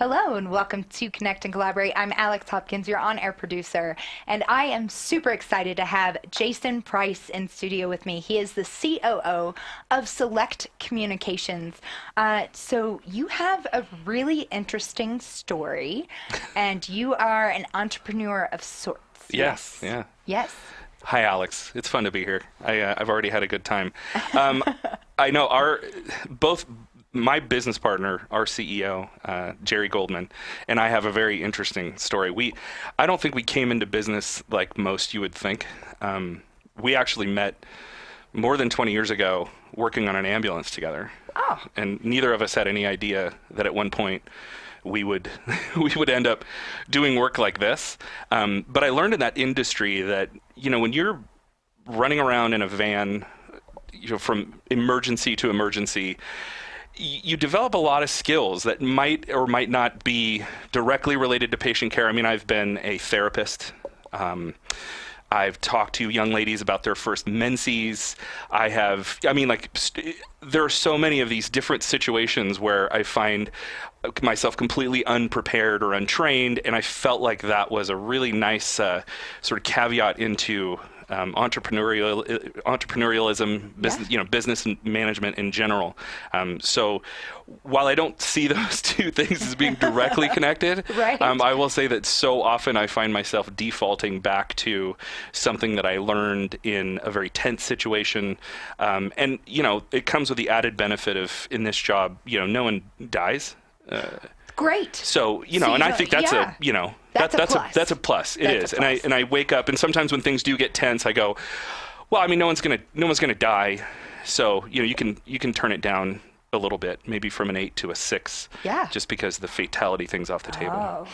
Hello and welcome to Connect and Collaborate. I'm Alex Hopkins, your on-air producer, and I am super excited to have Jason Price in studio with me. He is the COO of Select Communications. So you have a really interesting story, and you are an entrepreneur of sorts. Yes, yeah. Yes. Hi, Alex. It's fun to be here. I've already had a good time. I know both my business partner, our CEO, Jerry Goldman, and I have a very interesting story. I don't think we came into business like most you would think. We actually met more than 20 years ago working on an ambulance together. Oh. And neither of us had any idea that at one point we would end up doing work like this. But I learned in that industry that, when you're running around in a van, from emergency to emergency, you develop a lot of skills that might or might not be directly related to patient care. I mean, I've been a therapist. I've talked to young ladies about their first menses. There are so many of these different situations where I find myself completely unprepared or untrained, and I felt like that was a really nice sort of caveat into entrepreneurialism, business, business and management in general. So while I don't see those two things as being directly connected, right. I will say that so often I find myself defaulting back to something that I learned in a very tense situation. And, it comes with the added benefit of, in this job, no one dies. Great. So, and I think that's a plus. It is. And I wake up, and sometimes when things do get tense, I go, well, I mean, no one's gonna die. So, you can turn it down a little bit, maybe from an 8 to a 6. Yeah. Just because the fatality thing's off the table.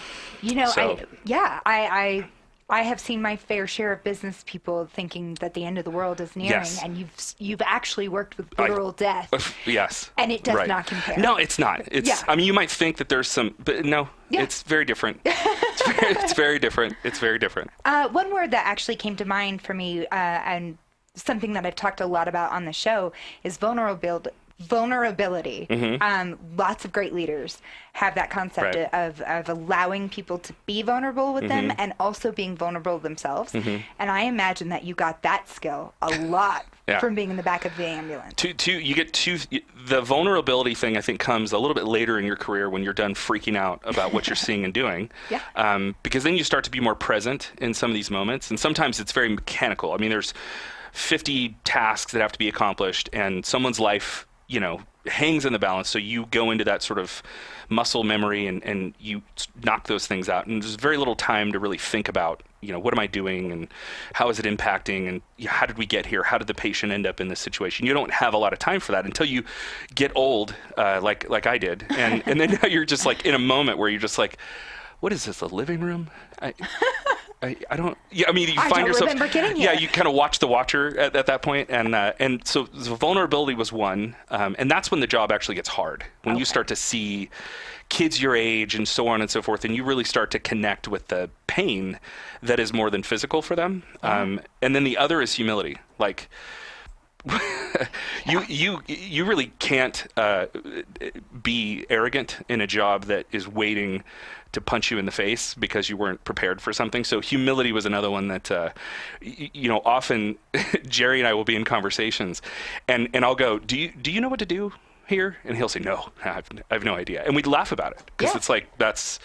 I have seen my fair share of business people thinking that the end of the world is nearing, yes. and you've actually worked with literal death. Yes. And it does not compare. No, it's not. I mean, you might think that there's some, but no, it's very different. It's very different. It's very different. One word that actually came to mind for me, and something that I've talked a lot about on the show, is vulnerability. Mm-hmm. Lots of great leaders have that concept right. of allowing people to be vulnerable with mm-hmm. them and also being vulnerable themselves. Mm-hmm. And I imagine that you got that skill a lot from being in the back of the ambulance. The vulnerability thing, I think, comes a little bit later in your career when you're done freaking out about what you're seeing and doing. Yeah. Because then you start to be more present in some of these moments. And sometimes it's very mechanical. I mean, there's 50 tasks that have to be accomplished, and someone's life hangs in the balance. So you go into that sort of muscle memory and you knock those things out. And there's very little time to really think about, what am I doing and how is it impacting and how did we get here? How did the patient end up in this situation? You don't have a lot of time for that until you get old, like I did. And then now you're just like in a moment where you're just like, what is this, a living room? I don't. Yeah, I mean, you find yourself. Remember getting here. Yeah, you kind of watch the watcher at that point, and so the vulnerability was one, and that's when the job actually gets hard. When you start to see kids your age and so on and so forth, and you really start to connect with the pain that is more than physical for them. And then the other is humility. Like you really can't be arrogant in a job that is waiting to punch you in the face because you weren't prepared for something. So humility was another one that, often Jerry and I will be in conversations and I'll go, do you know what to do here? And he'll say, no, I have no idea. And we'd laugh about it because it's like, that's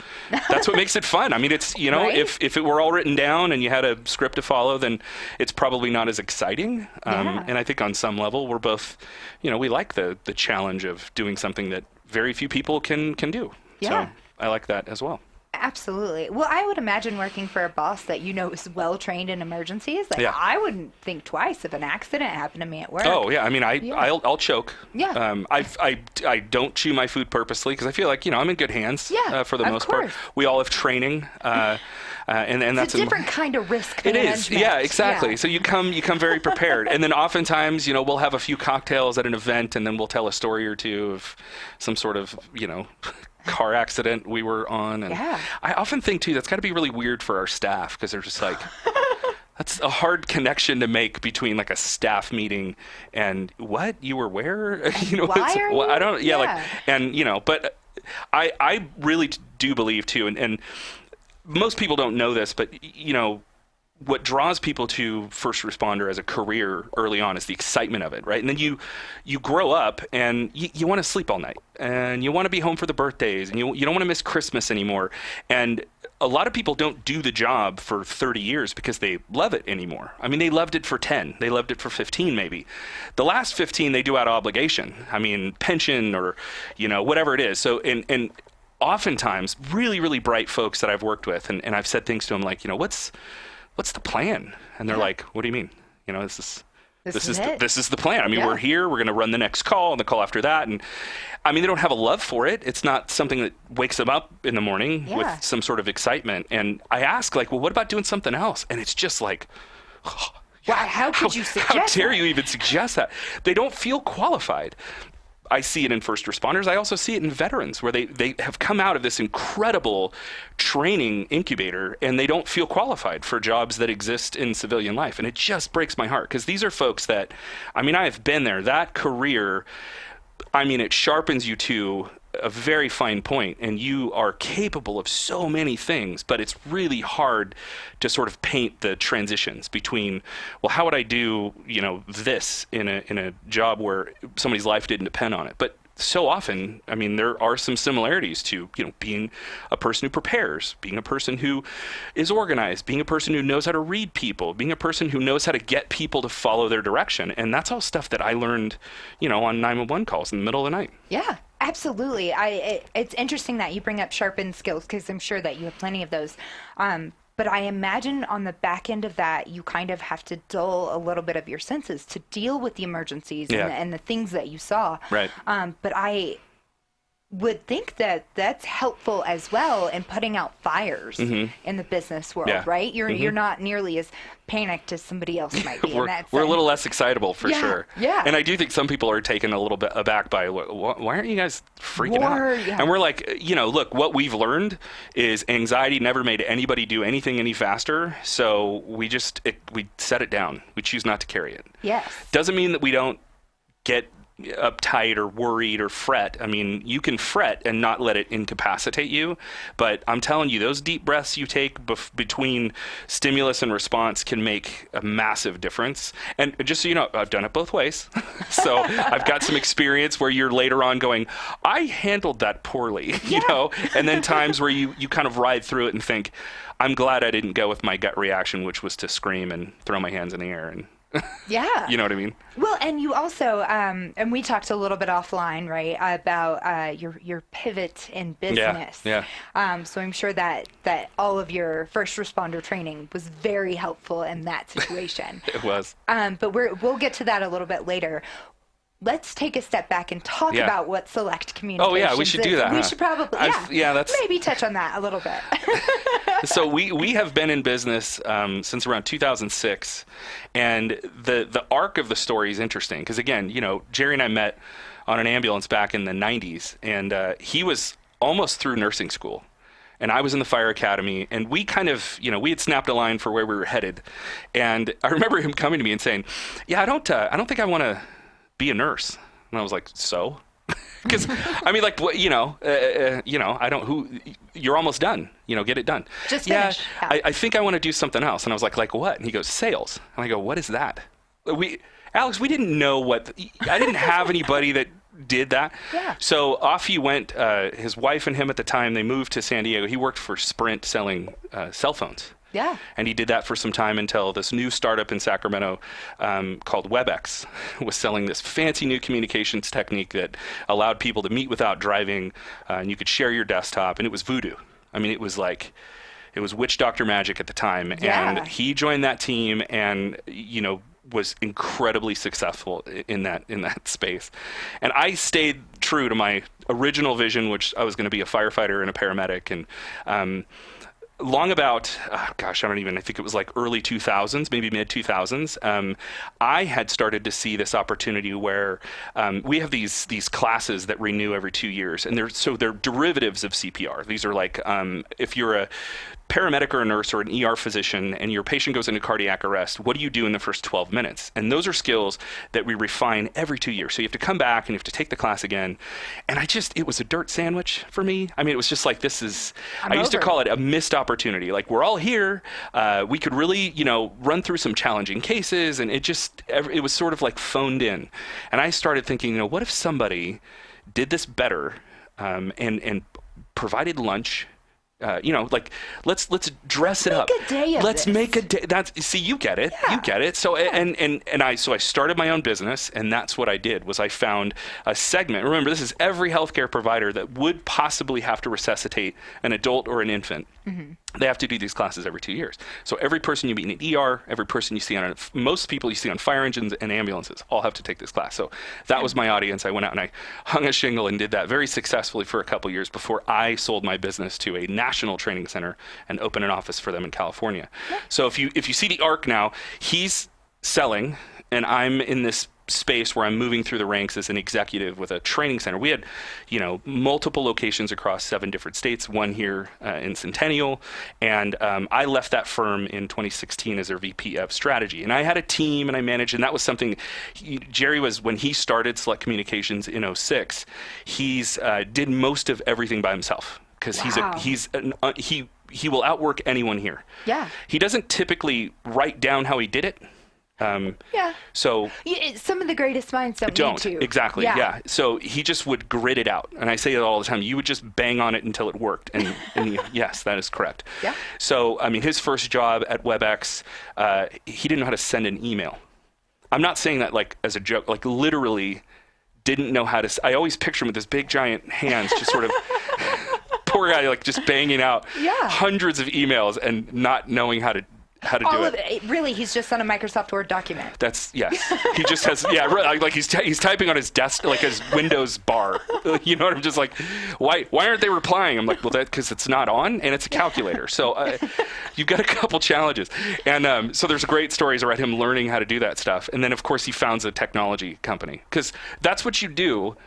what makes it fun. I mean, it's, right? if it were all written down and you had a script to follow, then it's probably not as exciting. And I think on some level we're both, we like the challenge of doing something that very few people can do. Yeah. So I like that as well. Absolutely. Well, I would imagine working for a boss that is well trained in emergencies. I wouldn't think twice if an accident happened to me at work. Oh yeah, I mean, I'll choke. Yeah. I don't chew my food purposely because I feel like I'm in good hands. For the most part. We all have training. And that's a different kind of risk management. It is. Yeah, exactly. Yeah. So you come very prepared. And then oftentimes, we'll have a few cocktails at an event and then we'll tell a story or two of some sort of, car accident we were on. And I often think too, that's got to be really weird for our staff because they're just like, that's a hard connection to make between like a staff meeting and what you were where, Why are you? I don't, but I really do believe too, and most people don't know this, but what draws people to first responder as a career early on is the excitement of it, right? And then you grow up and you want to sleep all night, and you want to be home for the birthdays, and you don't want to miss Christmas anymore. And a lot of people don't do the job for 30 years because they love it anymore. I mean, they loved it for 10, they loved it for 15 maybe. The last 15 they do out of obligation. I mean, pension or whatever it is. So and oftentimes really, really bright folks that I've worked with, and I've said things to them like, what's the plan? And they're like, what do you mean? This is the plan. I mean, we're here, we're going to run the next call and the call after that. And I mean, they don't have a love for it. It's not something that wakes them up in the morning with some sort of excitement. And I ask like, well, what about doing something else? And it's just like, wow, how could you suggest How dare that? you even suggest that? They don't feel qualified. I see it in first responders. I also see it in veterans where they have come out of this incredible training incubator and they don't feel qualified for jobs that exist in civilian life. And it just breaks my heart because these are folks that, I mean, I have been there. That career, I mean, it sharpens you to a very fine point and you are capable of so many things, but it's really hard to sort of paint the transitions between, well, how would I do, this in a job where somebody's life didn't depend on it? But so often, I mean, there are some similarities to, being a person who prepares, being a person who is organized, being a person who knows how to read people, being a person who knows how to get people to follow their direction. And that's all stuff that I learned, on 911 calls in the middle of the night. Yeah, absolutely. It's interesting that you bring up sharpened skills because I'm sure that you have plenty of those. But I imagine on the back end of that, you kind of have to dull a little bit of your senses to deal with the emergencies and the things that you saw. Right. But I would think that that's helpful as well in putting out fires in the business world, right? You're not nearly as panicked as somebody else might be. We're a little less excitable for sure. Yeah. And I do think some people are taken a little bit aback by, why aren't you guys freaking out? Yeah. And we're like, look, what we've learned is anxiety never made anybody do anything any faster. So we set it down. We choose not to carry it. Yes. Doesn't mean that we don't get uptight or worried or fret. I mean, you can fret and not let it incapacitate you, but I'm telling you, those deep breaths you take between stimulus and response can make a massive difference. And just so you know, I've done it both ways. So I've got some experience where you're later on going, I handled that poorly, and then times where you kind of ride through it and think, I'm glad I didn't go with my gut reaction, which was to scream and throw my hands in the air and yeah. You know what I mean? Well, and you also, and we talked a little bit offline, right, about your pivot in business. Yeah. So I'm sure that all of your first responder training was very helpful in that situation. It was. But we'll get to that a little bit later. Let's take a step back and talk about what Select Communications is. Oh, yeah, we should do that. We should probably, maybe touch on that a little bit. So we have been in business since around 2006, and the arc of the story is interesting because, again, Jerry and I met on an ambulance back in the 90s, and he was almost through nursing school. And I was in the fire academy, and we kind of, we had snapped a line for where we were headed. And I remember him coming to me and saying, yeah, I don't think I want to be a nurse. And I was like, so? Because I mean, like, I don't. You're almost done. Get it done. Just finish. Yeah. I think I want to do something else. And I was like what? And he goes, sales. And I go, what is that? Alex, we didn't know what. I didn't have anybody that did that. Yeah. So off he went. His wife and him at the time, they moved to San Diego. He worked for Sprint selling cell phones. Yeah. And he did that for some time until this new startup in Sacramento called WebEx was selling this fancy new communications technique that allowed people to meet without driving, and you could share your desktop, and it was voodoo. I mean, it was witch doctor magic at the time. Yeah. And he joined that team and, was incredibly successful in that space. And I stayed true to my original vision, which I was going to be a firefighter and a paramedic. And long about, I think it was like early 2000s, maybe mid 2000s, I had started to see this opportunity where we have these classes that renew every 2 years, and they're derivatives of CPR. These are like, if you're a paramedic or a nurse or an ER physician and your patient goes into cardiac arrest, what do you do in the first 12 minutes? And those are skills that we refine every 2 years. So you have to come back and you have to take the class again. And it was a dirt sandwich for me. I mean, it was just like, I used to call it a missed opportunity. Like, we're all here. We could really, run through some challenging cases. And it was sort of like phoned in. And I started thinking, what if somebody did this better and provided lunch? Let's dress it up. Make a day of Let's this. make a day. You get it. Yeah. You get it. So I started my own business, and that's what I did. Was I found a segment. Remember, this is every healthcare provider that would possibly have to resuscitate an adult or an infant. Mm-hmm. They have to do these classes every 2 years. So every person you meet in an ER, every person you see most people you see on fire engines and ambulances all have to take this class. So that was my audience. I went out and I hung a shingle and did that very successfully for a couple years before I sold my business to a national training center and opened an office for them in California. Yeah. So if you see the arc now, he's selling and I'm in this space where I'm moving through the ranks as an executive with a training center. We had, multiple locations across 7 different states, one here in Centennial. And I left that firm in 2016 as their VP of strategy. And I had a team and I managed, and that was something Jerry was, when he started Select Communications in 2006, he's did most of everything by himself. Because he will outwork anyone here. Yeah. He doesn't typically write down how he did it. So some of the greatest minds don't need to. Exactly. Yeah. So he just would grit it out. And I say it all the time. You would just bang on it until it worked. And yes, that is correct. Yeah. So, his first job at WebEx, he didn't know how to send an email. I'm not saying that like as a joke, like literally didn't know how to. I always picture him with his big giant hands, just sort of poor guy, like just banging out hundreds of emails and not knowing how to do all it. Of it. Really, he's just on a Microsoft Word document. Yes. He just has, like he's typing on his desk, like his Windows bar. You know what I'm just like, why aren't they replying? I'm like, well, because it's not on and it's a calculator. So you've got a couple challenges. And so there's great stories around him learning how to do that stuff. And then, of course, he founds a technology company. Because that's what you do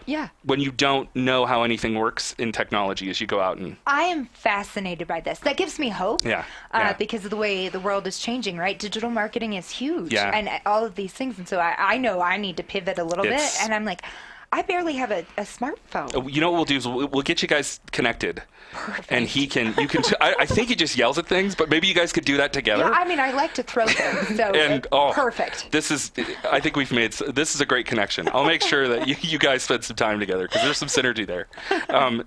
when you don't know how anything works in technology is you go out and... I am fascinated by this. That gives me hope. Because of the way the world is changing, right? Digital marketing is huge and all of these things. And so I know I need to pivot a little bit. And I'm like, I barely have a smartphone. You know what we'll do is we'll get you guys connected. Perfect. And I think he just yells at things, but maybe you guys could do that together. Yeah, I like to throw things. So perfect. I think this is a great connection. I'll make sure that you guys spend some time together because there's some synergy there.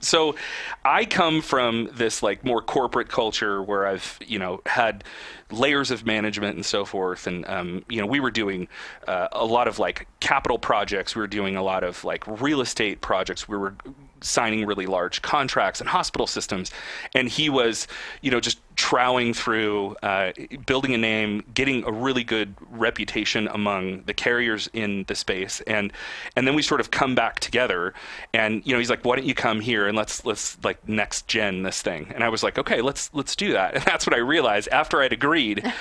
So I come from this like more corporate culture where I've, had layers of management and so forth. And, we were doing a lot of like capital projects. We were doing a lot of like real estate projects. We were signing really large contracts and hospital systems. And he was, just troweling through, building a name, getting a really good reputation among the carriers in the space. And then we sort of come back together and, he's like, why don't you come here and let's like next gen this thing. And I was like, okay, let's do that. And that's what I realized after I'd agreed.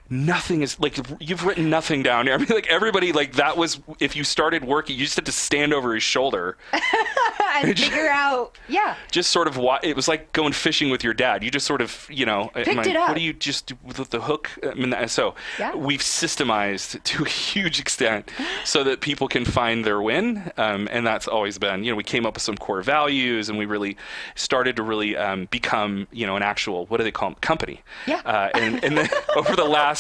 Nothing is like you've written nothing down here. I mean, like everybody, like that was if you started working, you just had to stand over his shoulder and figure out, just sort of it was like going fishing with your dad. You just sort of, picked it up. What do you just do with the hook? I mean, we've systemized to a huge extent so that people can find their win, and that's always been. We came up with some core values, and we really started to really become, an actual what do they call them? Company. Yeah. And then over the last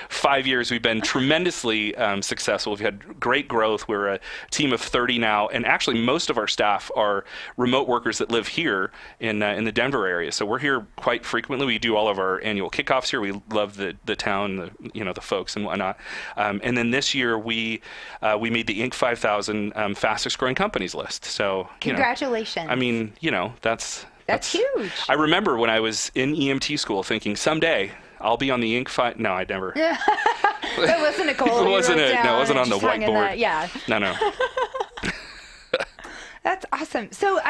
5 years, we've been tremendously successful. We've had great growth. We're a team of 30 now, and actually most of our staff are remote workers that live here in the Denver area. So we're here quite frequently. We do all of our annual kickoffs here. We love the town, the folks and whatnot. And then this year we made the Inc. 5000 fastest growing companies list. So congratulations. That's huge. I remember when I was in EMT school thinking someday I'll be on the Inc. 5. No, I never. That wasn't a goal. It wasn't on the whiteboard. No. That's awesome. So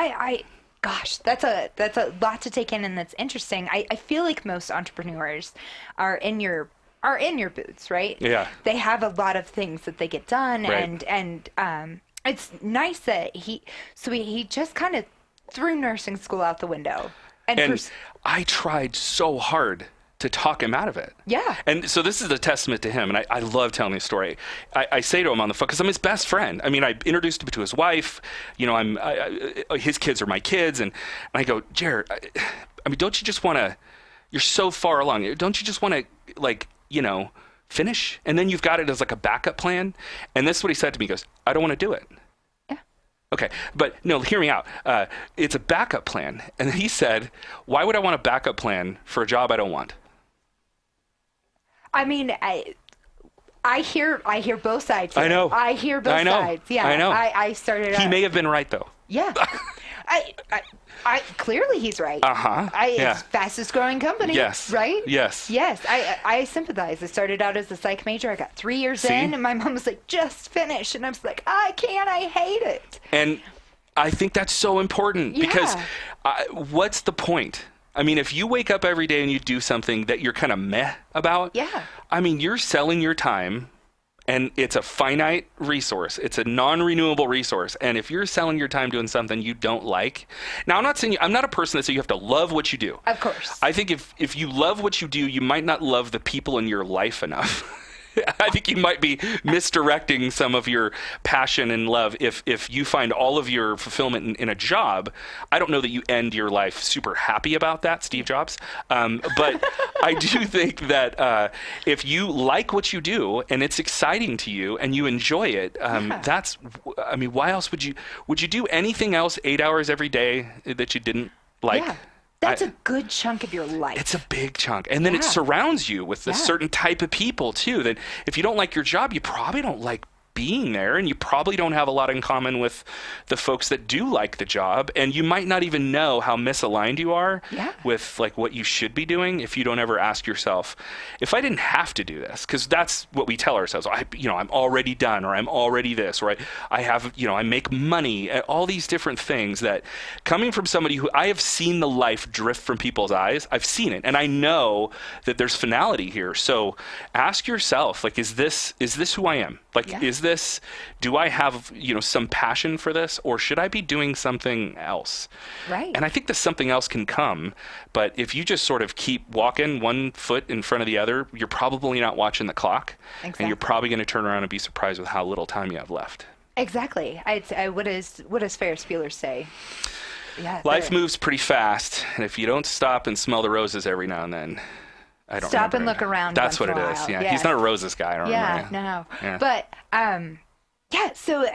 gosh, that's a lot to take in, and that's interesting. I feel like most entrepreneurs are in your boots, right? Yeah. They have a lot of things that they get done, right. and it's nice that he just kind of threw nursing school out the window. And I tried so hard to talk him out of it. Yeah. And so this is a testament to him. And I love telling this story. I say to him on the phone, because I'm his best friend. I mean, I introduced him to his wife. You know, his kids are my kids. And I go, Jared, I mean, don't you just want to, you're so far along. Don't you just want to, like, you know, finish? And then you've got it as like a backup plan. And this is what he said to me. He goes, I don't want to do it. Okay, but no, hear me out. It's a backup plan. And he said, why would I want a backup plan for a job I don't want? I mean, I hear both sides here. I know. I hear both sides. Yeah. I know. I started. He may have been right, though. Yeah. I clearly he's right. Yeah. It's fastest growing company. Yes. Right? Yes. Yes. I sympathize. I started out as a psych major. I got 3 years in, and my mom was like, just finish. And I was like, I can't. I hate it. And I think that's so important because what's the point? I mean, if you wake up every day and you do something that you're kind of meh about, I mean, you're selling your time. And it's a finite resource. It's a non-renewable resource. And if you're selling your time doing something you don't like, now I'm not saying I'm not a person that says you have to love what you do. Of course. I think if you love what you do, you might not love the people in your life enough. I think you might be misdirecting some of your passion and love if you find all of your fulfillment in a job. I don't know that you end your life super happy about that, Steve Jobs. But I do think that if you like what you do and it's exciting to you and you enjoy it, that's, I mean, why else would you do anything else 8 hours every day that you didn't like? Yeah. That's a good chunk of your life. It's a big chunk. And then it surrounds you with a certain type of people, too, that if you don't like your job, you probably don't like being there, and you probably don't have a lot in common with the folks that do like the job, and you might not even know how misaligned you are with like what you should be doing if you don't ever ask yourself, if I didn't have to do this, because that's what we tell ourselves, I'm already done, or I'm already this, or I have, I make money, all these different things that coming from somebody who I have seen the life drift from people's eyes, I've seen it, and I know that there's finality here. So ask yourself, like, is this who I am? Like, do I have, some passion for this, or should I be doing something else? Right. And I think that something else can come, but if you just sort of keep walking one foot in front of the other, you're probably not watching the clock. Exactly. And you're probably going to turn around and be surprised with how little time you have left. Exactly. What does Ferris Bueller say? Yeah. Life moves pretty fast, and if you don't stop and smell the roses every now and then, I don't stop and remember. look around. That's what it once in a is. while. Yeah, he's not a roses guy. I don't remember. No. Yeah. But so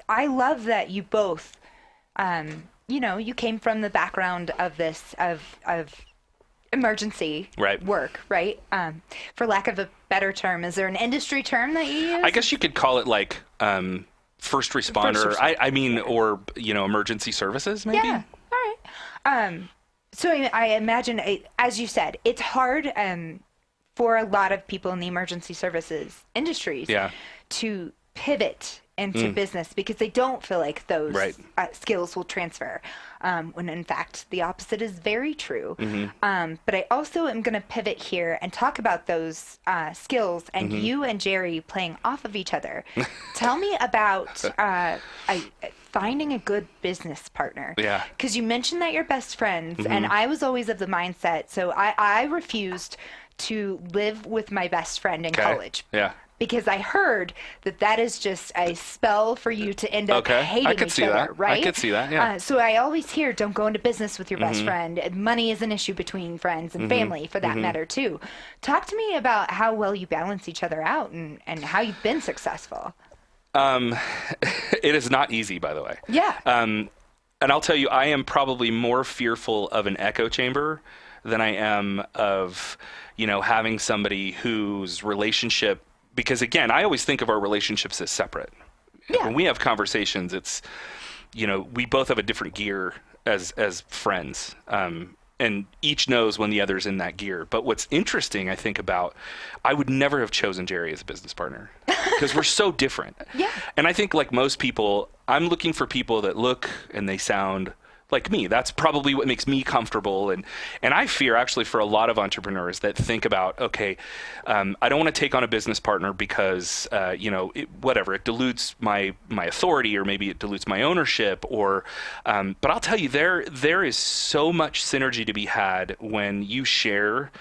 I love that you both, you came from the background of this of emergency work, right? For lack of a better term, is there an industry term that you use? I guess you could call it like first responder. I mean, or emergency services, maybe. Yeah. All right. So I imagine, as you said, it's hard for a lot of people in the emergency services industries to pivot into business because they don't feel like those skills will transfer, when in fact the opposite is very true. But I also am going to pivot here and talk about those skills and you and Jerry playing off of each other. Tell me about finding a good business partner. Yeah. Because you mentioned that you're best friends, and I was always of the mindset, so I refused to live with my best friend in college. Yeah. Because I heard that is just a spell for you to end up hating I could each see other, that. right? I could see that, yeah. So I always hear, don't go into business with your best friend. Money is an issue between friends and family, for that matter, too. Talk to me about how well you balance each other out and how you've been successful. It is not easy, by the way. Yeah. And I'll tell you, I am probably more fearful of an echo chamber than I am of, having somebody whose relationship, because again, I always think of our relationships as separate. Yeah. When we have conversations, it's, we both have a different gear as friends. And each knows when the other's in that gear. But what's interesting, I think, I would never have chosen Jerry as a business partner because we're so different. Yeah. And I think, like most people, I'm looking for people that look and they sound like me. That's probably what makes me comfortable. And I fear actually for a lot of entrepreneurs that think about, okay, I don't want to take on a business partner because, it dilutes my authority, or maybe it dilutes my ownership, or, but I'll tell you, there is so much synergy to be had when you share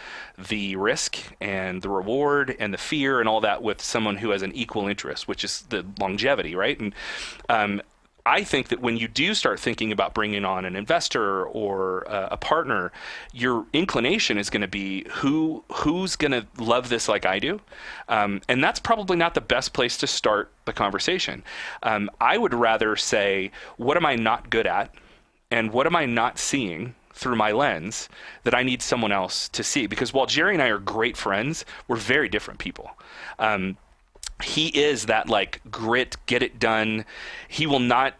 the risk and the reward and the fear and all that with someone who has an equal interest, which is the longevity, right? And I think that when you do start thinking about bringing on an investor or a partner, your inclination is going to be who's going to love this like I do, and that's probably not the best place to start the conversation. I would rather say, what am I not good at, and what am I not seeing through my lens that I need someone else to see? Because while Jerry and I are great friends, we're very different people. He is that like grit, get it done. He will not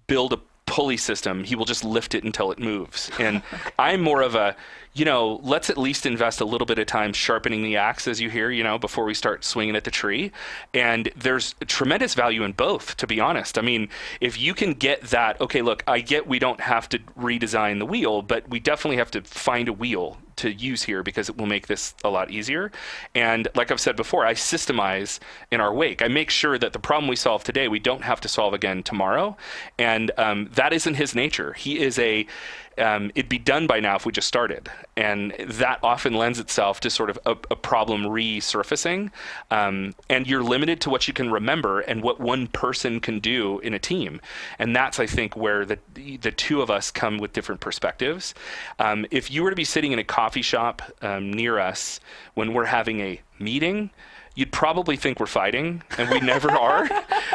build a pulley system. He will just lift it until it moves. And I'm more of a, let's at least invest a little bit of time sharpening the axe, as you hear, before we start swinging at the tree. And there's tremendous value in both, to be honest. I mean, if you can get that, okay, look, I get we don't have to redesign the wheel, but we definitely have to find a wheel to use here because it will make this a lot easier. And like I've said before, I systemize in our wake. I make sure that the problem we solve today, we don't have to solve again tomorrow. And that isn't his nature. He is it'd be done by now if we just started. And that often lends itself to sort of a problem resurfacing. And you're limited to what you can remember and what one person can do in a team. And that's, I think, where the two of us come with different perspectives. If you were to be sitting in a coffee shop near us when we're having a meeting, you'd probably think we're fighting, and we never are.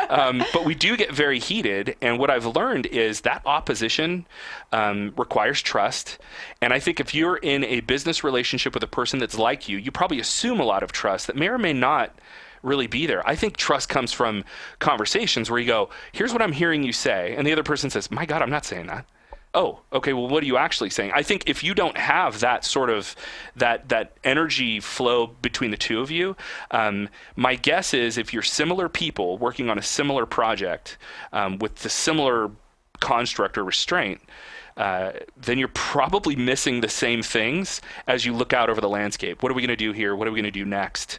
But we do get very heated. And what I've learned is that opposition requires trust. And I think if you're in a business relationship with a person that's like you probably assume a lot of trust that may or may not really be there. I think trust comes from conversations where you go, here's what I'm hearing you say. And the other person says, my God, I'm not saying that. Oh, okay, well, what are you actually saying? I think if you don't have that sort of, that energy flow between the two of you, my guess is if you're similar people working on a similar project with the similar construct or restraint, then you're probably missing the same things as you look out over the landscape. What are we going to do here? What are we going to do next?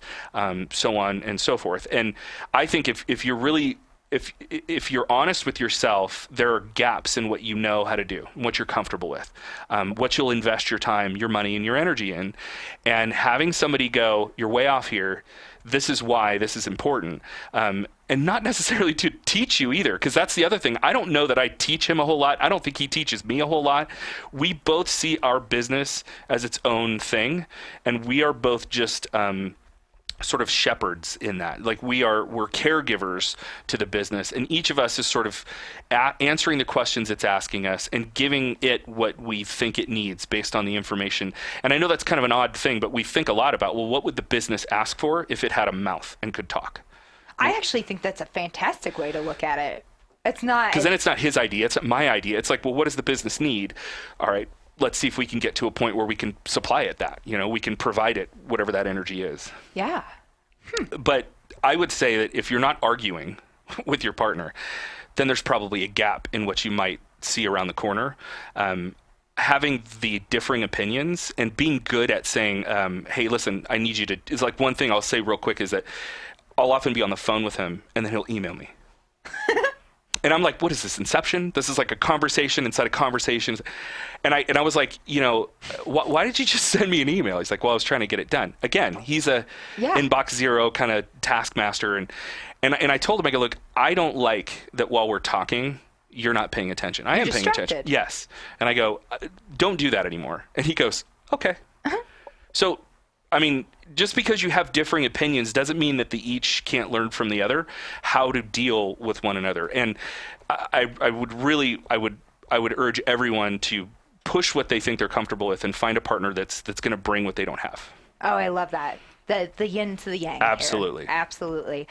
So on and so forth. And I think if you're really... If you're honest with yourself, there are gaps in what you know how to do, what you're comfortable with, what you'll invest your time, your money, and your energy in. And having somebody go, you're way off here, this is why this is important. And not necessarily to teach you either, because that's the other thing. I don't know that I teach him a whole lot. I don't think he teaches me a whole lot. We both see our business as its own thing, and we are both just... sort of shepherds in that. Like we're caregivers to the business, and each of us is sort of answering the questions it's asking us and giving it what we think it needs based on the information. And I know that's kind of an odd thing, but we think a lot about, well, what would the business ask for if it had a mouth and could talk? I actually think that's a fantastic way to look at it. It's not... Because then it's not his idea, it's my idea. It's like, well, what does the business need? All right, let's see if we can get to a point where we can supply it that, we can provide it whatever that energy is. Yeah. But I would say that if you're not arguing with your partner, then there's probably a gap in what you might see around the corner. Having the differing opinions and being good at saying, hey, listen, I need you to, is like one thing I'll say real quick is that I'll often be on the phone with him and then he'll email me. And I'm like, what is this, Inception? This is like a conversation inside a conversation. And I was like, why did you just send me an email? He's like, well, I was trying to get it done. Again, he's a inbox zero kind of taskmaster. And I told him, I go, look, I don't like that while we're talking, you're not paying attention. I am paying attention. Yes. And I go, don't do that anymore. And he goes, okay. So, I mean, just because you have differing opinions doesn't mean that the each can't learn from the other how to deal with one another. And I would urge everyone to push what they think they're comfortable with and find a partner that's going to bring what they don't have. Oh, I love that. The yin to the yang. Absolutely. Here. Absolutely.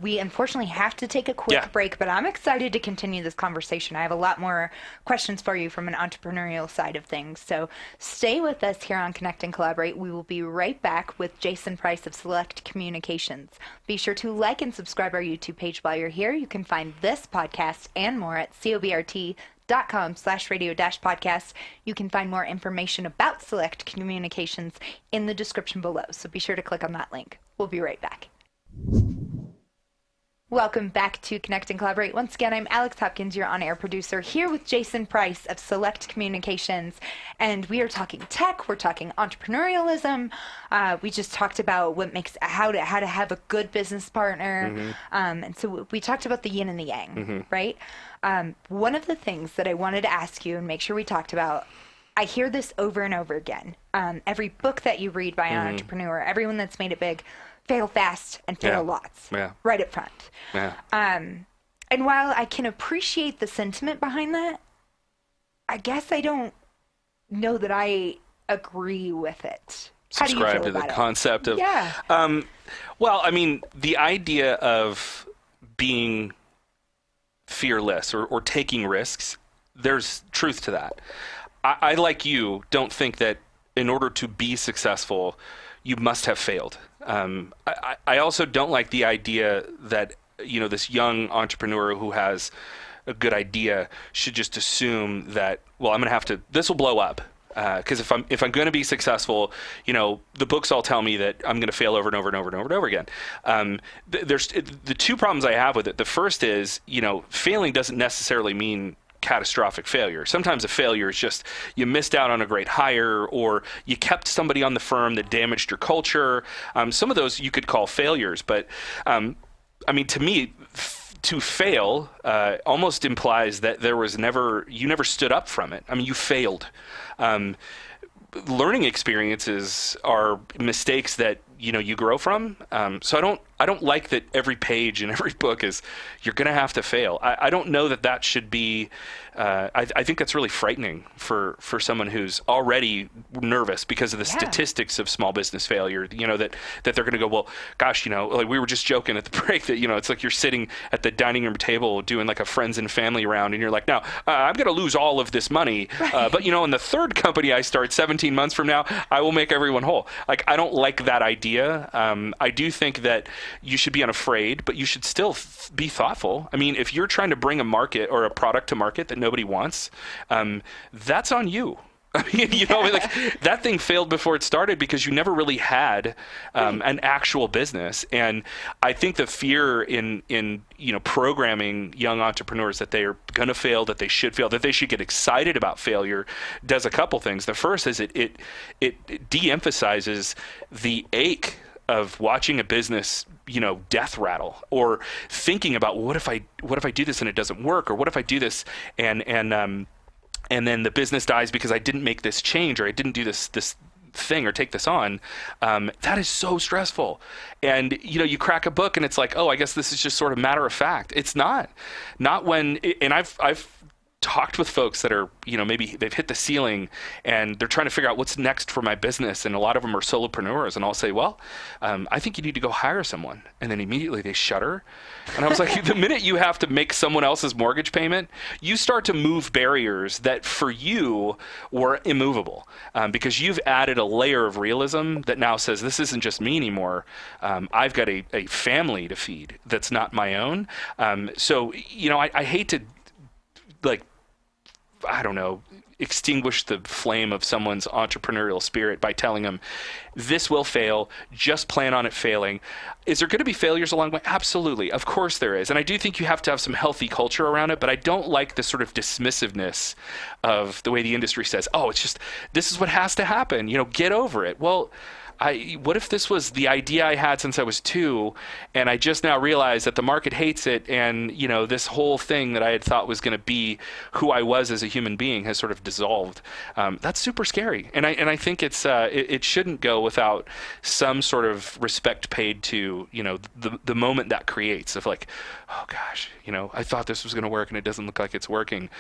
We unfortunately have to take a quick break, but I'm excited to continue this conversation. I have a lot more questions for you from an entrepreneurial side of things. So stay with us here on Connect and Collaborate. We will be right back with Jason Price of Select Communications. Be sure to like and subscribe our YouTube page while you're here. You can find this podcast and more at cobrt.com/select. select.com/radio-podcast. You can find more information about Select Communications in the description below, so be sure to click on that link. We'll be right back. Welcome back to Connect and Collaborate. Once again, I'm Alex Hopkins, your on-air producer, here with Jason Price of Select Communications. And we are talking tech, we're talking entrepreneurialism. We just talked about what makes how to have a good business partner. And so we talked about the yin and the yang, right? One of the things that I wanted to ask you and make sure we talked about, I hear this over and over again. Every book that you read by an entrepreneur, everyone that's made it big, fail fast and fail lots, right up front. And while I can appreciate the sentiment behind that, I guess I don't know that I agree with it. How do you Subscribe feel to about the it? concept of, well, I mean, the idea of being fearless or taking risks, there's truth to that. I, like you, don't think that in order to be successful, you must have failed. I also don't like the idea that, this young entrepreneur who has a good idea should just assume that, well, this will blow up. Because if I'm going to be successful, the books all tell me that I'm going to fail over and over and over and over and over again. There's the two problems I have with it. The first is, failing doesn't necessarily mean catastrophic failure. Sometimes a failure is just you missed out on a great hire, or you kept somebody on the firm that damaged your culture. Some of those you could call failures, but to me, to fail almost implies that you never stood up from it. I mean, you failed. Learning experiences are mistakes that you grow from. So I don't like that every page in every book is you're going to have to fail. I don't know that should be. I think that's really frightening for someone who's already nervous because of the statistics of small business failure. That they're going to go, well, gosh, like we were just joking at the break that it's like you're sitting at the dining room table doing like a friends and family round, and you're like, now I'm going to lose all of this money, but in the third company I start 17 months from now, I will make everyone whole. Like, I don't like that idea. I do think that you should be unafraid, but you should still be thoughtful. I mean, if you're trying to bring a market or a product to market that nobody wants, that's on you. I mean, like that thing failed before it started because you never really had an actual business. And I think the fear in programming young entrepreneurs that they are going to fail, that they should fail, that they should get excited about failure, does a couple things. The first is it de-emphasizes the ache of watching a business, death rattle, or thinking about what if I do this and it doesn't work, or what if I do this and then the business dies because I didn't make this change, or I didn't do this thing or take this on. That is so stressful. And you crack a book and it's like, oh, I guess this is just sort of matter of fact. It's not when. And I've talked with folks that are, maybe they've hit the ceiling and they're trying to figure out what's next for my business. And a lot of them are solopreneurs. And I'll say, well, I think you need to go hire someone. And then immediately they shudder. And I was like, the minute you have to make someone else's mortgage payment, you start to move barriers that for you were immovable, because you've added a layer of realism that now says, this isn't just me anymore. I've got a family to feed that's not my own. So, I hate to, extinguish the flame of someone's entrepreneurial spirit by telling them this will fail, just plan on it failing. Is there going to be failures along the way? Absolutely. Of course there is. And I do think you have to have some healthy culture around it, but I don't like the sort of dismissiveness of the way the industry says, oh, it's just, this is what has to happen, get over it. Well, what if this was the idea I had since I was 2, and I just now realized that the market hates it, and this whole thing that I had thought was going to be who I was as a human being has sort of dissolved. That's super scary, and I think it shouldn't go without some sort of respect paid to the moment that creates of like, oh gosh, I thought this was going to work and it doesn't look like it's working.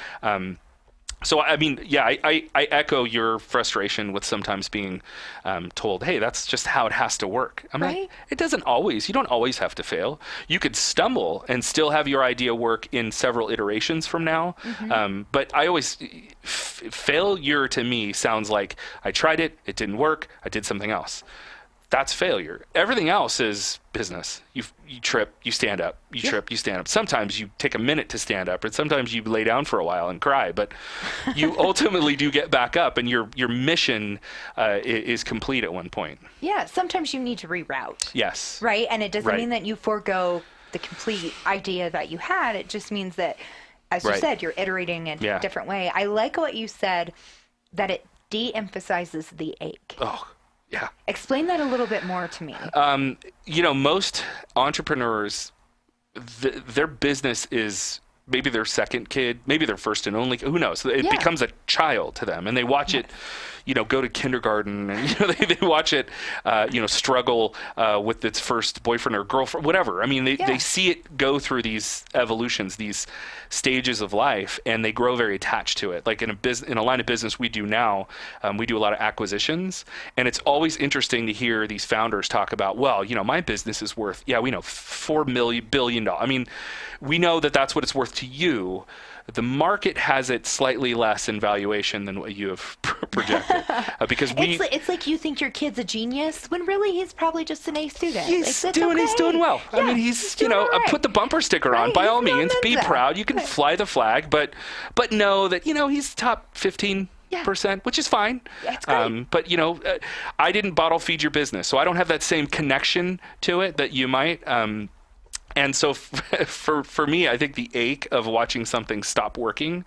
So, I mean, yeah, I echo your frustration with sometimes being told, hey, that's just how it has to work. I'm right? Like, it doesn't always. You don't always have to fail. You could stumble and still have your idea work in several iterations from now. Mm-hmm. But I always, failure to me sounds like I tried it, it didn't work, I did something else. that's failure. Everything else is business. You trip, you stand up. You trip, you stand up. Sometimes you take a minute to stand up, and sometimes you lay down for a while and cry. But you ultimately do get back up, and your mission is complete at one point. Yeah, sometimes you need to reroute. Yes. Right? And it doesn't Right. mean that you forego the complete idea that you had. It just means that, as you Right. said, you're iterating in a different way. I like what you said, that it de-emphasizes the ache. Oh, yeah. Explain that a little bit more to me. Most entrepreneurs, their business is maybe their second kid, maybe their first and only. Who knows? It becomes a child to them, and they watch it, go to kindergarten, and they watch it, struggle with its first boyfriend or girlfriend, whatever. I mean, they see it go through these evolutions, these stages of life, and they grow very attached to it. Like in a line of business we do now, we do a lot of acquisitions, and it's always interesting to hear these founders talk about, well, my business is worth, we know $4 billion. I mean, we know that that's what it's worth to you. The market has it slightly less in valuation than what you have projected, because it's like you think your kid's a genius when really he's probably just an A student. He's doing well. Yeah, I mean, he's doing all right. put the bumper sticker on, by all means, be proud. You can fly the flag, but know that he's top 15%, which is fine. That's great. But I didn't bottle feed your business, so I don't have that same connection to it that you might. And so for me, I think the ache of watching something stop working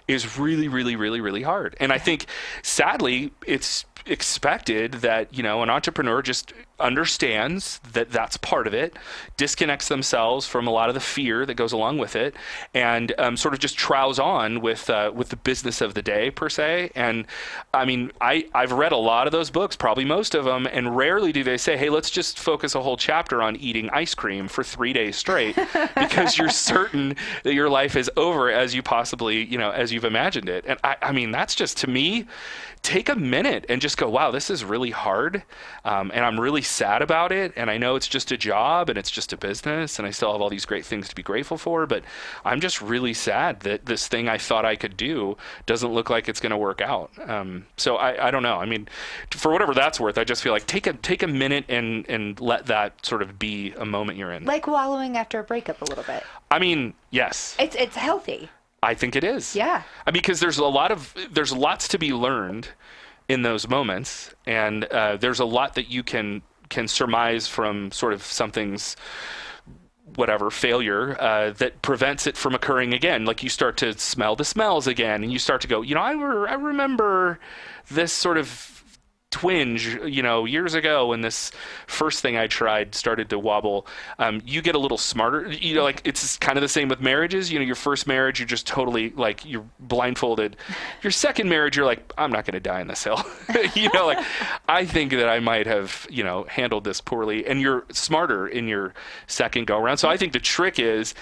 is really, really, really, really hard. And I think, sadly, it's expected that, an entrepreneur just understands that that's part of it, disconnects themselves from a lot of the fear that goes along with it, and sort of just trows on with the business of the day, per se. And I mean, I've read a lot of those books, probably most of them, and rarely do they say, hey, let's just focus a whole chapter on eating ice cream for 3 days straight, because you're certain that your life is over as you possibly, as you've imagined it. And I mean, that's just, to me, take a minute and just go, wow, this is really hard, and I'm really sad about it, and I know it's just a job and it's just a business, and I still have all these great things to be grateful for, but I'm just really sad that this thing I thought I could do doesn't look like it's going to work out. So I don't know. I mean, for whatever that's worth, I just feel like take a minute and let that sort of be a moment you're in. Like wallowing after a breakup a little bit. I mean, yes. It's healthy. I think it is. Yeah. I mean, because there's lots to be learned in those moments, and there's a lot that you can surmise from sort of something's failure that prevents it from occurring again. Like, you start to smell the smells again, and you start to go, I remember this sort of twinge, years ago when this first thing I tried started to wobble. You get a little smarter, like, it's kind of the same with marriages. Your first marriage, you're just totally like, you're blindfolded. Your second marriage, you're like, I'm not going to die on this hill. Like, I think that I might have, handled this poorly, and you're smarter in your second go around. So I think the trick is,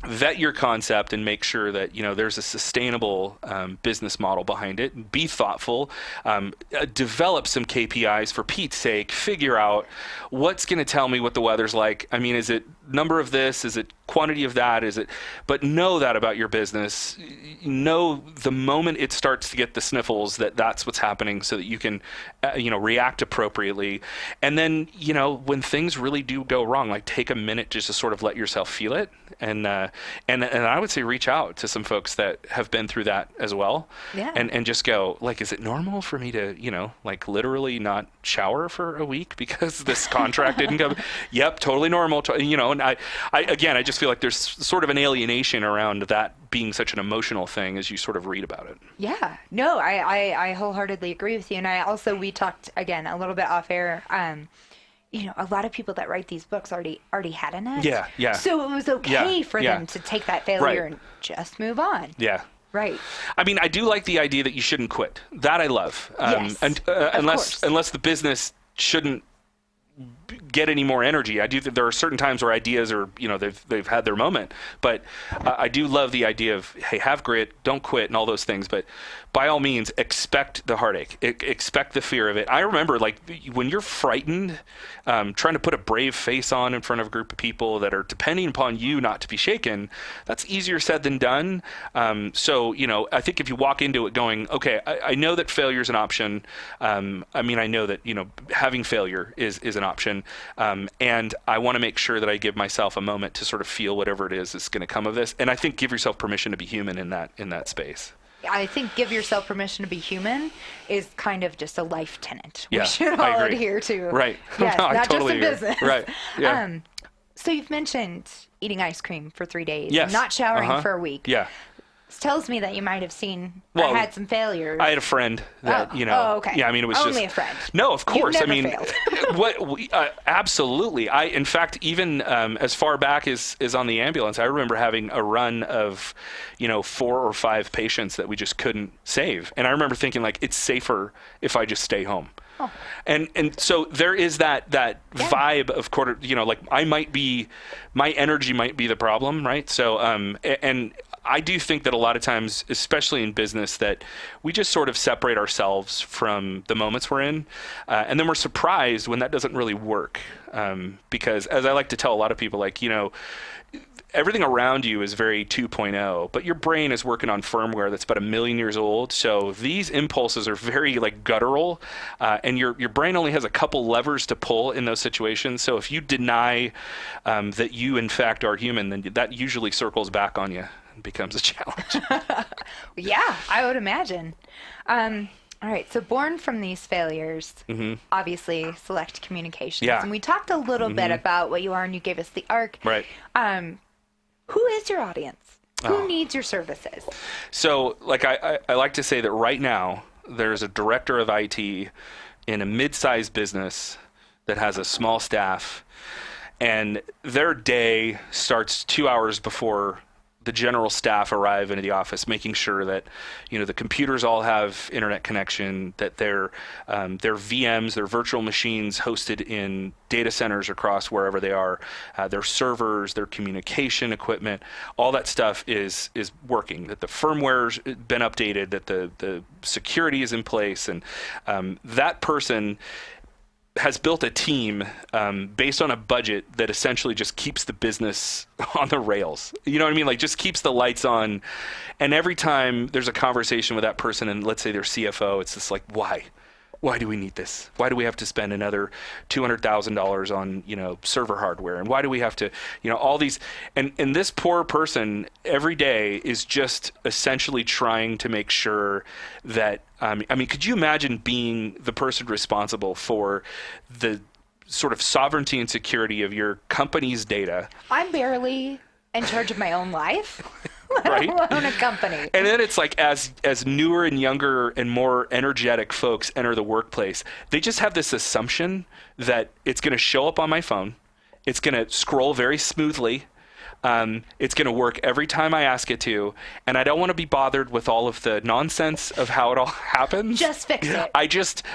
vet your concept and make sure that there's a sustainable business model behind it. Be thoughtful. Develop some KPIs, for Pete's sake. Figure out what's going to tell me what the weather's like. I mean, is it number of this? Is it quantity of that? Is it? But know that about your business. Know the moment it starts to get the sniffles that that's what's happening, so that you can react appropriately. And then when things really do go wrong, like, take a minute just to sort of let yourself feel it. And I would say reach out to some folks that have been through that as well. Yeah. And just go, like, is it normal for me to, like, literally not shower for a week because this contract didn't come? Yep, totally normal. And I just feel like there's sort of an alienation around that being such an emotional thing as you sort of read about it. Yeah. No, I wholeheartedly agree with you. And we talked, again, a little bit off air. A lot of people that write these books already had a net. Yeah. So it was okay for them to take that failure and just move on. Yeah. Right. I mean, I do like the idea that you shouldn't quit. That I love. Yes, unless the business shouldn't get any more energy. I do think there are certain times where ideas are, they've had their moment, but I do love the idea of, hey, have grit, don't quit, and all those things. But by all means, expect the heartache, expect the fear of it. I remember, like, when you're frightened, trying to put a brave face on in front of a group of people that are depending upon you not to be shaken, that's easier said than done. So, I think if you walk into it going, okay, I know that failure is an option. I know that, having failure is an option. And I want to make sure that I give myself a moment to sort of feel whatever it is that's going to come of this. And I think give yourself permission to be human in that space. I think give yourself permission to be human is kind of just a life tenet we Yeah, should I all agree. adhere to. Right. Yes, No, I not totally just in agree. business. Right. Yeah. So you've mentioned eating ice cream for 3 days, Yes. not showering Uh-huh. for a week. Yeah. This tells me that you might have seen Well, or had some failures. I had a friend that, Oh, okay. Yeah, it was Only just a friend. No, of course. You've never failed. Absolutely. In fact, even as far back as on the ambulance, I remember having a run of, 4 or 5 patients that we just couldn't save. And I remember thinking, like, it's safer if I just stay home. Oh. And so there is that vibe of my energy might be the problem, right? So, and I do think that a lot of times, especially in business, that we just sort of separate ourselves from the moments we're in. And then we're surprised when that doesn't really work. Because as I like to tell a lot of people, like, everything around you is very 2.0, but your brain is working on firmware that's about 1 million years old. So these impulses are very guttural, and your brain only has a couple levers to pull in those situations. So if you deny that you in fact are human, then that usually circles back on you and becomes a challenge. Yeah, I would imagine. All right, so born from these failures, obviously Select Communications. Yeah. And we talked a little bit about what you are, and you gave us the arc. Right. Who is your audience? Who needs your services? So, I like to say that right now, there's a director of IT in a mid-sized business that has a small staff, and their day starts 2 hours before the general staff arrive into the office, making sure that the computers all have internet connection, that their VMs, their virtual machines hosted in data centers across wherever they are, their servers, their communication equipment, all that stuff is working, that the firmware's been updated, that the security is in place, and that person has built a team based on a budget that essentially just keeps the business on the rails. You know what I mean? Like, just keeps the lights on. And every time there's a conversation with that person, and let's say their CFO, it's just like, why? Why do we need this? Why do we have to spend another $200,000 on, server hardware? And why do we have to, all these, and this poor person every day is just essentially trying to make sure that, could you imagine being the person responsible for the sort of sovereignty and security of your company's data? I'm barely in charge of my own life. Right? Let alone a company. And then it's like, as newer and younger and more energetic folks enter the workplace, they just have this assumption that it's going to show up on my phone. It's going to scroll very smoothly. It's going to work every time I ask it to. And I don't want to be bothered with all of the nonsense of how it all happens. Just fix it.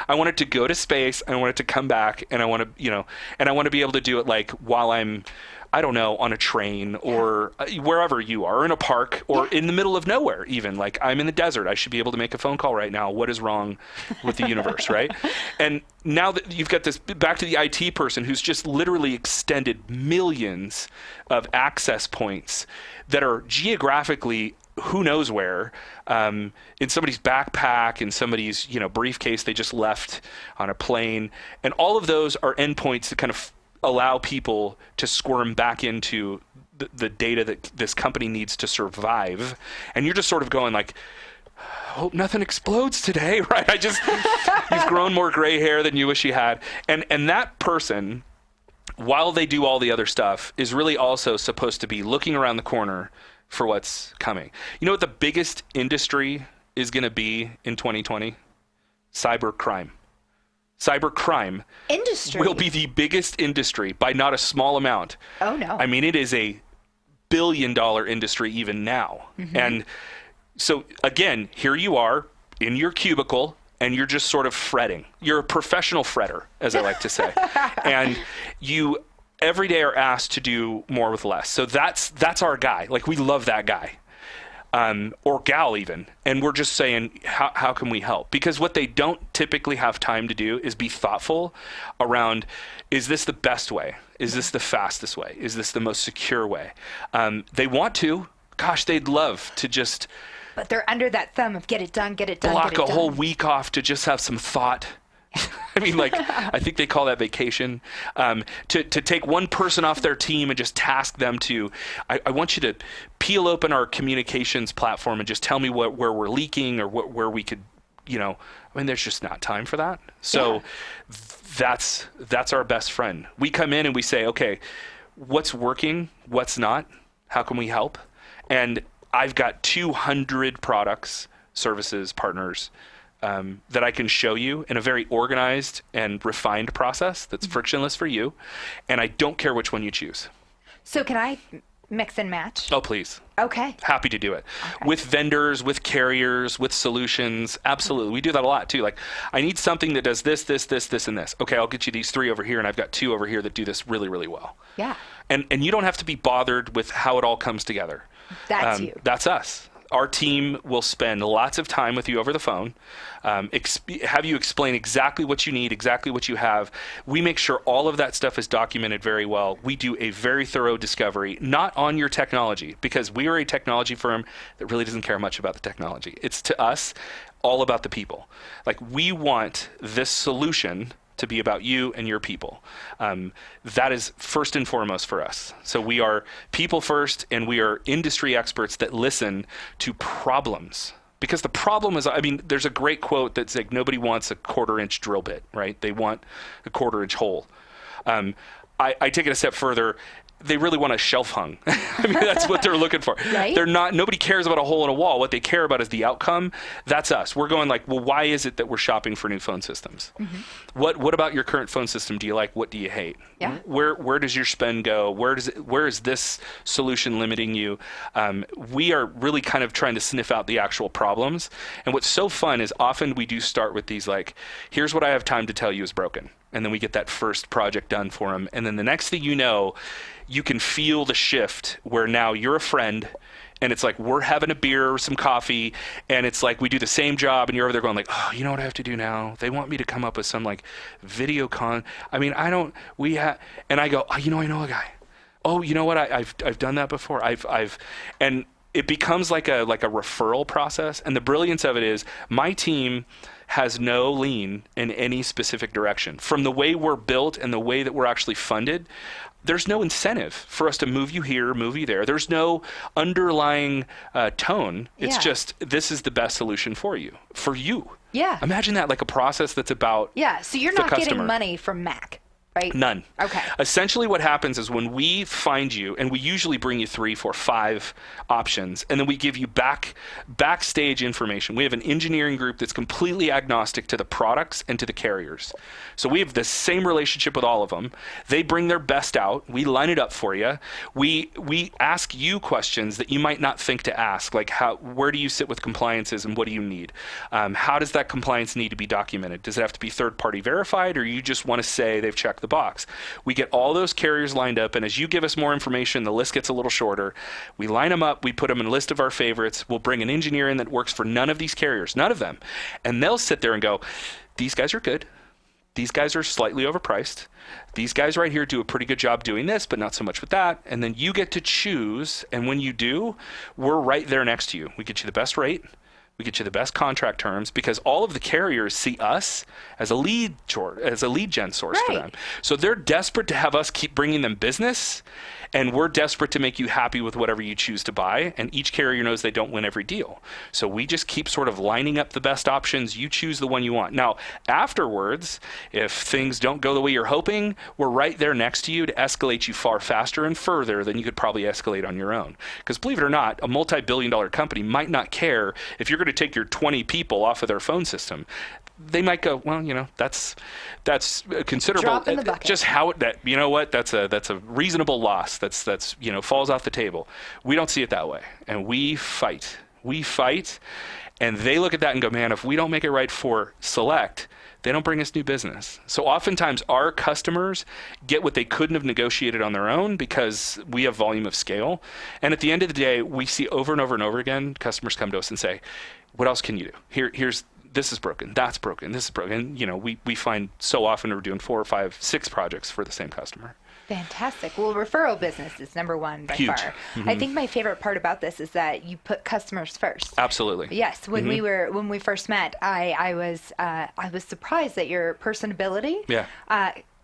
I want it to go to space. I want it to come back. And I want to, and I want to be able to do it while I'm, I don't know, on a train or wherever you are, or in a park, or in the middle of nowhere even. Like, I'm in the desert. I should be able to make a phone call right now. What is wrong with the universe, right? And now that you've got this, back to the IT person who's just literally extended millions of access points that are geographically who knows where, in somebody's backpack, in somebody's briefcase they just left on a plane. And all of those are endpoints that kind of allow people to squirm back into the data that this company needs to survive. And you're just sort of going like, hope nothing explodes today, right? You've grown more gray hair than you wish you had. And that person, while they do all the other stuff, is really also supposed to be looking around the corner for what's coming. You know what the biggest industry is going to be in 2020? Cybercrime. Cybercrime Industry will be the biggest industry by not a small amount. Oh, no. It is a billion-dollar industry even now. And so, again, here you are in your cubicle and you're just sort of fretting. You're a professional fretter, as I like to say. And you every day are asked to do more with less. So that's our guy. Like, we love that guy. Or gal even. And we're just saying, how can we help? Because what they don't typically have time to do is be thoughtful around, is this the best way? Is this the fastest way? Is this the most secure way? They want to. Gosh, they'd love to just... But they're under that thumb of get it done, get it done, block get it a done. whole week off to just have some thought. I mean, like, I think they call that vacation. To take one person off their team and just task them to, I want you to peel open our communications platform and just tell me where we're leaking or where we could, I mean, there's just not time for that. So that's our best friend. We come in and we say, okay, what's working? What's not? How can we help? And I've got 200 products, services, partners that I can show you in a very organized and refined process that's frictionless for you. And I don't care which one you choose. So can I mix and match? Oh, please. Okay. Happy to do it. Okay. With vendors, with carriers, with solutions. Absolutely. We do that a lot too. Like, I need something that does this, this, this, this, and this. Okay, I'll get you these 3 over here, and I've got 2 over here that do this really, really well. Yeah. And you don't have to be bothered with how it all comes together. That's you. That's us. Our team will spend lots of time with you over the phone, have you explain exactly what you need, exactly what you have. We make sure all of that stuff is documented very well. We do a very thorough discovery, not on your technology, because we are a technology firm that really doesn't care much about the technology. It's, to us, all about the people. Like, we want this solution to be about you and your people. That is first and foremost for us. So we are people first, and we are industry experts that listen to problems. Because the problem is, I mean, there's a great quote that's like, nobody wants a 1/4-inch drill bit, right? They want a 1/4-inch hole. I take it a step further. They really want a shelf hung. I mean, that's what they're looking for. Right? Nobody cares about a hole in a wall. What they care about is the outcome. That's us. We're going like, well, why is it that we're shopping for new phone systems? Mm-hmm. What about your current phone system do you like? What do you hate? Yeah. Where does your spend go? Where is this solution limiting you? We are really kind of trying to sniff out the actual problems. And what's so fun is often we do start with these like, here's what I have time to tell you is broken. And then we get that first project done for them. And then the next thing you know, you can feel the shift where now you're a friend, and it's like we're having a beer or some coffee, and it's like we do the same job, and you're over there going like, oh, you know what I have to do now? They want me to come up with some like video I mean, and I go, oh, I know a guy. Oh, you know what? I've done that before. And it becomes like a referral process. And the brilliance of it is my team has no lean in any specific direction. From the way we're built and the way that we're actually funded, there's no incentive for us to move you here, move you there. There's no underlying tone. It's just, this is the best solution for you. Yeah. Imagine that, like a process that's about So you're the not customer. getting money from Mac, right? None. Okay. Essentially what happens is when we find you, and we usually bring you 3, 4, 5 options, and then we give you backstage information. We have an engineering group that's completely agnostic to the products and to the carriers. So we have the same relationship with all of them. They bring their best out. We line it up for you. We ask you questions that you might not think to ask, like where do you sit with compliances and what do you need? How does that compliance need to be documented? Does it have to be third-party verified, or you just want to say they've checked the box? We get all those carriers lined up, and as you give us more information, the list gets a little shorter. We line them up, we put them in a list of our favorites. We'll bring an engineer in that works for none of these carriers, none of them. And they'll sit there and go, these guys are good. These guys are slightly overpriced. These guys right here do a pretty good job doing this, but not so much with that. And then you get to choose, and when you do, we're right there next to you. We get you the best rate. We get you the best contract terms, because all of the carriers see us as a lead gen source for them. So they're desperate to have us keep bringing them business, and we're desperate to make you happy with whatever you choose to buy. And each carrier knows they don't win every deal. So we just keep sort of lining up the best options. You choose the one you want. Now, afterwards, if things don't go the way you're hoping, we're right there next to you to escalate you far faster and further than you could probably escalate on your own. Because believe it or not, a multi-billion-dollar company might not care if you're going to take your 20 people off of their phone system. They might go, well, that's considerable. Drop in the bucket. Just that's a reasonable loss. That's falls off the table. We don't see it that way, and we fight. And they look at that and go, man, if we don't make it right for Select, they don't bring us new business. So oftentimes our customers get what they couldn't have negotiated on their own because we have volume of scale. And at the end of the day, we see over and over and over again, customers come to us and say, what else can you do? Here's this is broken, that's broken, this is broken. And, we find so often we're doing 4 or 5, 6 projects for the same customer. Fantastic. Well, referral business is number one by Huge. far. I think my favorite part about this is that you put customers first. Absolutely. Yes. When we first met, I was surprised at your personability. Yeah.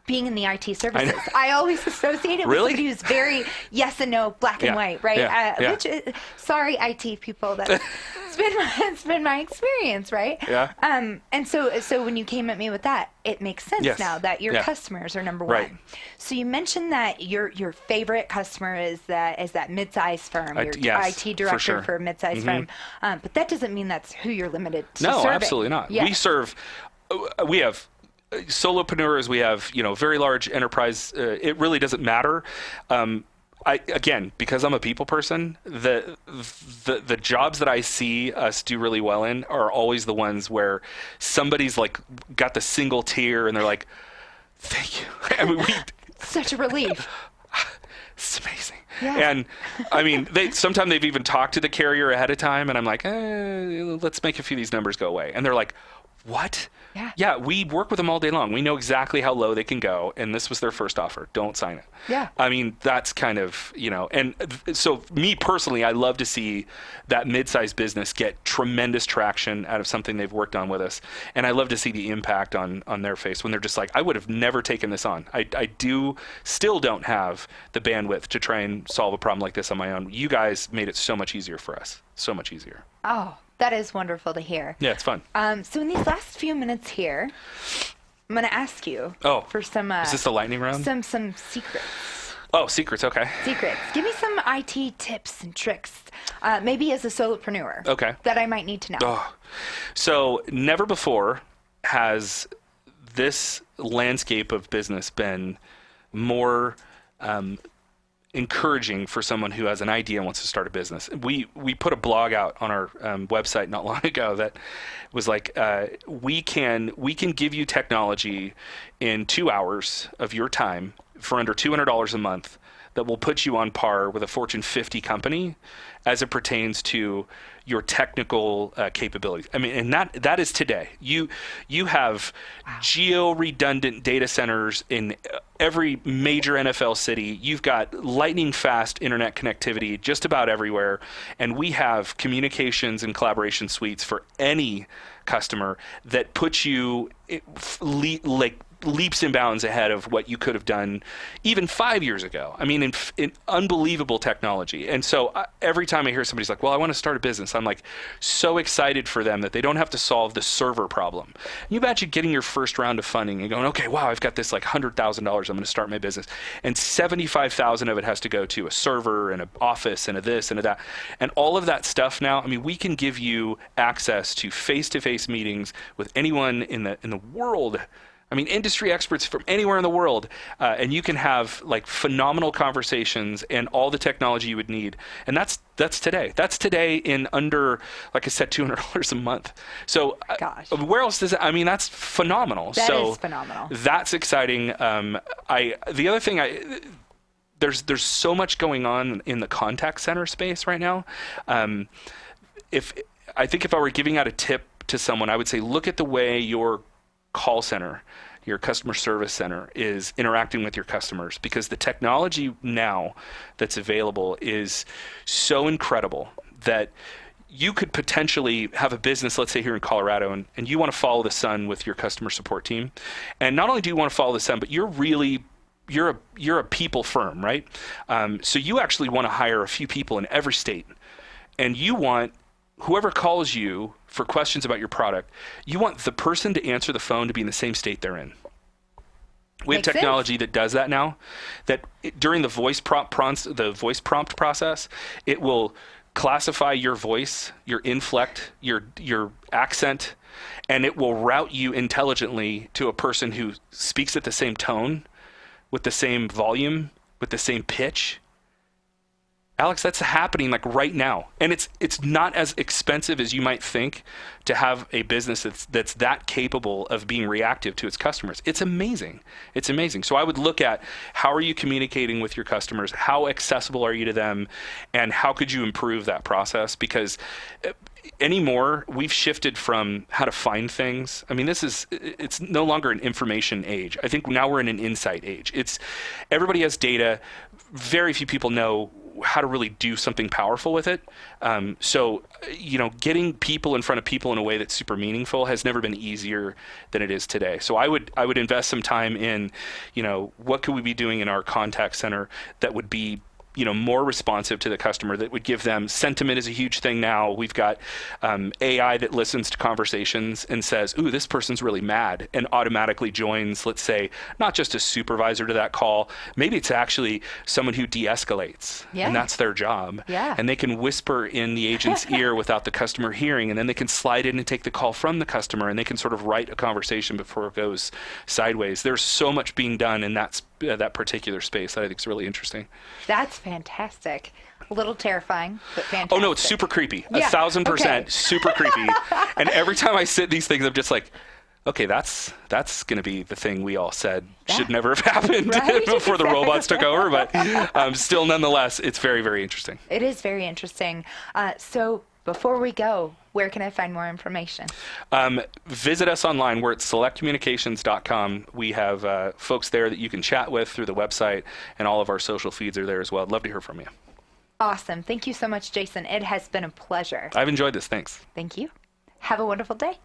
Being in the IT services, I always associate it with Really? somebody who's very yes and no, black and white, right? Which sorry, IT people, it's been my experience, right? Yeah. And so when you came at me with that, it makes sense now that your customers are number Right. one. So you mentioned that your favorite customer is that mid-sized firm, your IT director for a mid-sized firm, but that doesn't mean that's who you're limited to serving. No, absolutely not. Yes. We have solopreneurs, we have very large enterprise. It really doesn't matter. Again, because I'm a people person, the jobs that I see us do really well in are always the ones where somebody's like got the single tier and they're like, thank you. I mean, such a relief. It's amazing. Yeah. And I mean, sometimes they've even talked to the carrier ahead of time and I'm like, let's make a few of these numbers go away. And they're like, what? Yeah, we work with them all day long. We know exactly how low they can go, and this was their first offer. Don't sign it. Yeah. I mean, that's kind of, and so me personally, I love to see that mid-sized business get tremendous traction out of something they've worked on with us. And I love to see the impact on their face when they're just like, I would have never taken this on. I still don't have the bandwidth to try and solve a problem like this on my own. You guys made it so much easier for us. So much easier. Oh, that is wonderful to hear. Yeah, it's fun. So in these last few minutes here, I'm going to ask you for some... is this the lightning round? Some secrets. Oh, secrets, okay. Secrets. Give me some IT tips and tricks, maybe as a solopreneur, that I might need to know. Oh. So never before has this landscape of business been more encouraging for someone who has an idea and wants to start a business. We put a blog out on our website not long ago that was like, we can give you technology in 2 hours of your time for under $200 a month that will put you on par with a Fortune 50 company as it pertains to your technical capabilities. I mean, and that is today. You have geo-redundant data centers in every major NFL city. You've got lightning fast internet connectivity just about everywhere. And we have communications and collaboration suites for any customer that puts you leaps and bounds ahead of what you could have done even 5 years ago. I mean, in unbelievable technology. And so every time I hear somebody's like, well, I want to start a business, I'm like so excited for them that they don't have to solve the server problem. You imagine getting your first round of funding and going, okay, wow, I've got this like $100,000, I'm going to start my business. And 75,000 of it has to go to a server and an office and a this and a that. And all of that stuff now, I mean, we can give you access to face-to-face meetings with anyone in the world. I mean, industry experts from anywhere in the world, and you can have like phenomenal conversations and all the technology you would need. And that's today. That's today in under, like I said, $200 a month. So where else does it? I mean, that's phenomenal. That is phenomenal. That's exciting. The other thing there's so much going on in the contact center space right now. If I were giving out a tip to someone, I would say, look at the way your call center, your customer service center is interacting with your customers, because the technology now that's available is so incredible that you could potentially have a business, let's say here in Colorado, and you want to follow the sun with your customer support team. And not only do you want to follow the sun, but you're a people firm, right? So you actually want to hire a few people in every state, and you want whoever calls you for questions about your product, you want the person to answer the phone to be in the same state they're in. We have technology that does that now, that during the voice prompt process, it will classify your voice, your inflect, your accent, and it will route you intelligently to a person who speaks at the same tone, with the same volume, with the same pitch. Alex, that's happening like right now, and it's not as expensive as you might think to have a business that's that capable of being reactive to its customers. It's amazing. It's amazing. So I would look at how are you communicating with your customers, how accessible are you to them, and how could you improve that process? Because anymore, we've shifted from how to find things. I mean, it's no longer an information age. I think now we're in an insight age. Everybody has data. Very few people know how to really do something powerful with it. So, getting people in front of people in a way that's super meaningful has never been easier than it is today. So I would invest some time in, what could we be doing in our contact center that would be more responsive to the customer, that would give them sentiment is a huge thing now. We've got AI that listens to conversations and says, ooh, this person's really mad, and automatically joins, let's say, not just a supervisor to that call. Maybe it's actually someone who de-escalates, and that's their job. Yeah. And they can whisper in the agent's ear without the customer hearing, and then they can slide in and take the call from the customer, and they can sort of write a conversation before it goes sideways. There's so much being done in that particular space that I think is really interesting. That's fantastic. A little terrifying, but fantastic. Oh no, it's super creepy. Yeah. 1,000% super creepy. And every time I sit these things, I'm just like, okay, that's going to be the thing we all said should never have happened before the robots took over. But still, nonetheless, it's very, very interesting. It is very interesting. So before we go, where can I find more information? Visit us online. We're at selectcommunications.com. We have folks there that you can chat with through the website, and all of our social feeds are there as well. I'd love to hear from you. Awesome. Thank you so much, Jason. It has been a pleasure. I've enjoyed this. Thanks. Thank you. Have a wonderful day.